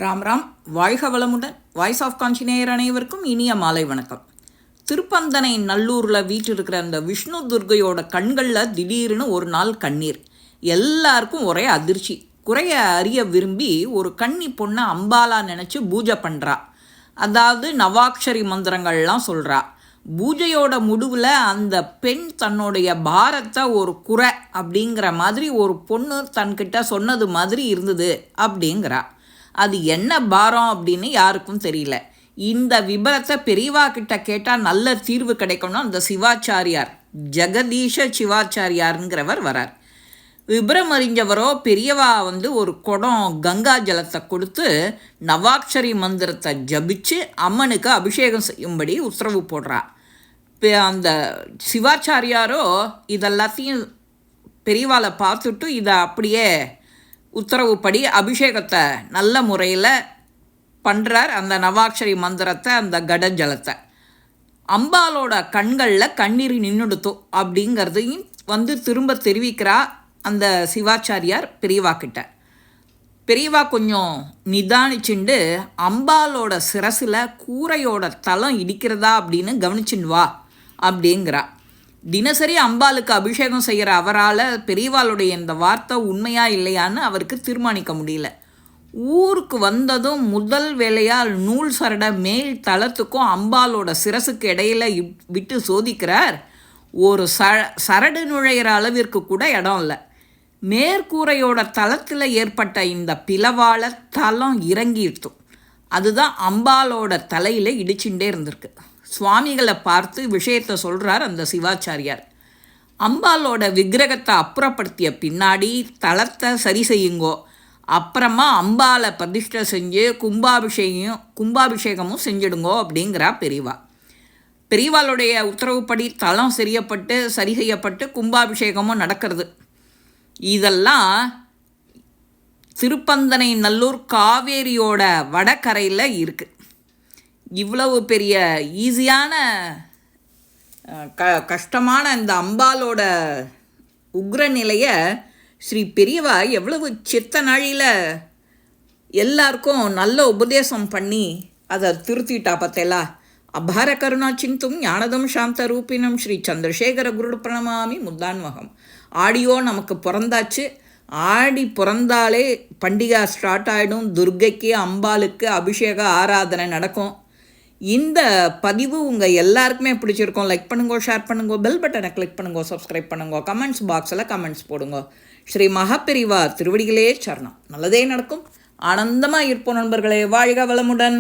ராம் ராம். வாழ்க வளமுடன். Voice of காஞ்சிநேயர் அனைவருக்கும் இனிய மாலை வணக்கம். திருப்பந்தனை நல்லூரில் வீற்றிருக்கிற அந்த விஷ்ணு துர்கையோட கண்களில் திடீர்னு ஒரு நாள் கண்ணீர். எல்லாருக்கும் ஒரே அதிர்ச்சி. குறைய அறிய விரும்பி ஒரு கன்னி பொண்ணை அம்பாலா நினச்சி பூஜை பண்ணுறா. அதாவது நவாக்ஷரி மந்திரங்கள்லாம் சொல்கிறா. பூஜையோட முடிவில் அந்த பெண் தன்னுடைய பாரத்தை ஒரு குறை அப்படிங்கிற மாதிரி ஒரு பொண்ணு தன்கிட்ட சொன்னது மாதிரி இருந்தது அப்படிங்கிறா. அது என்ன பாரம் அப்படின்னு யாருக்கும் தெரியல. இந்த விபரத்தை பெரியவா கிட்ட கேட்டால் நல்ல தீர்வு கிடைக்கணும்னு அந்த சிவாச்சாரியார், ஜெகதீஷ சிவாச்சாரியாருங்கிறவர் வரார். விபரம் அறிஞ்சவரோ பெரியவா ஒரு குடம் கங்கா ஜலத்தை கொடுத்து நவாக்ஷரி மந்திரத்தை ஜபிச்சு அம்மனுக்கு அபிஷேகம் செய்யும்படி உத்தரவு போடுறா. அந்த சிவாச்சாரியாரோ இதெல்லாத்தையும் பெரியவாளை பார்த்துட்டு இதை அப்படியே உத்தரவுப்படி அபிஷேகத்தை நல்ல முறையில் பண்ணுறார். அந்த நவாக்ஷரி மந்திரத்தை, அந்த கடஜலத்தை. அம்பாலோட கண்களில் கண்ணீர் நின்றுடுத்தோம் அப்படிங்கிறதையும் திரும்ப தெரிவிக்கிறா அந்த சிவாச்சாரியார் பெரியவா கிட்ட. பெரியவா கொஞ்சம் நிதானிச்சுண்டு அம்பாலோட சிரசில் கூரையோட தலம் இடிக்கிறதா அப்படின்னு கவனிச்சுன்னு வா அப்படிங்கிறா. தினசரி அம்பாளுக்கு அபிஷேகம் செய்கிற அவரால் பெரியவாளுடைய இந்த வார்த்தை உண்மையா இல்லையான்னு அவருக்கு தீர்மானிக்க முடியல. ஊருக்கு வந்ததும் முதல் வேலையால் நூல் சரடை மேல் தளத்துக்கும் அம்பாலோட சிரசுக்கு இடையில விட்டு சோதிக்கிறார். ஒரு சரடு நுழையிற அளவிற்கு கூட இடம் இல்லை. மேற்கூரையோட தளத்தில் ஏற்பட்ட இந்த பிளவால் தளம் இறங்கிடுத்தும். அதுதான் அம்பாலோட தலையில் இடிச்சுட்டே இருந்திருக்கு. சுவாமிகளை பார்த்து விஷயத்தை சொல்கிறார் அந்த சிவாச்சாரியார். அம்பாலோட விக்கிரகத்தை அப்புறப்படுத்திய பின்னாடி தளத்தை சரி செய்யுங்கோ, அப்புறமா அம்பாலை பிரதிஷ்டை செஞ்சு கும்பாபிஷேகமும் செஞ்சிடுங்கோ அப்படிங்கிறா பெரியவா. பெரியவாளுடைய உத்தரவுப்படி தளம் சரி செய்யப்பட்டு கும்பாபிஷேகமும் நடக்கிறது. இதெல்லாம் திருப்பந்தனை நல்லூர் காவேரியோட வடகரையில் இருக்குது. இவ்வளவு பெரிய ஈஸியான கஷ்டமான இந்த அம்பாலோட உக்ர நிலையை ஸ்ரீ பெரியவா எவ்வளவு சித்த நாழியில் எல்லாருக்கும் நல்ல உபதேசம் பண்ணி அதை திருத்திட்டா பார்த்தேலா. அபார கருணா சிந்தும் ஞானதம் சாந்த ரூபினம் ஸ்ரீ சந்திரசேகர குரு பிரணமாமி முத்தான்வகம். ஆடியோ நமக்கு பிறந்தாச்சு. ஆடி பிறந்தாலே பண்டிகை ஸ்டார்ட் ஆகிடும். துர்கைக்கு அம்பாளுக்கு அபிஷேக ஆராதனை நடக்கும். இந்த பதிவு உங்கள் எல்லாருக்குமே பிடிச்சிருக்கோம். லைக் பண்ணுங்க, ஷேர் பண்ணுங்க, பெல் பட்டனை கிளிக் பண்ணுங்க, சப்ஸ்கிரைப் பண்ணுங்க, கமெண்ட்ஸ் பாக்ஸில் கமெண்ட்ஸ் போடுங்க. ஸ்ரீ மகாபெரிவா திருவடிகளே சரணம். நல்லதே நடக்கும். ஆனந்தமாக இருப்போம் நண்பர்களே. வாழ்க வளமுடன்.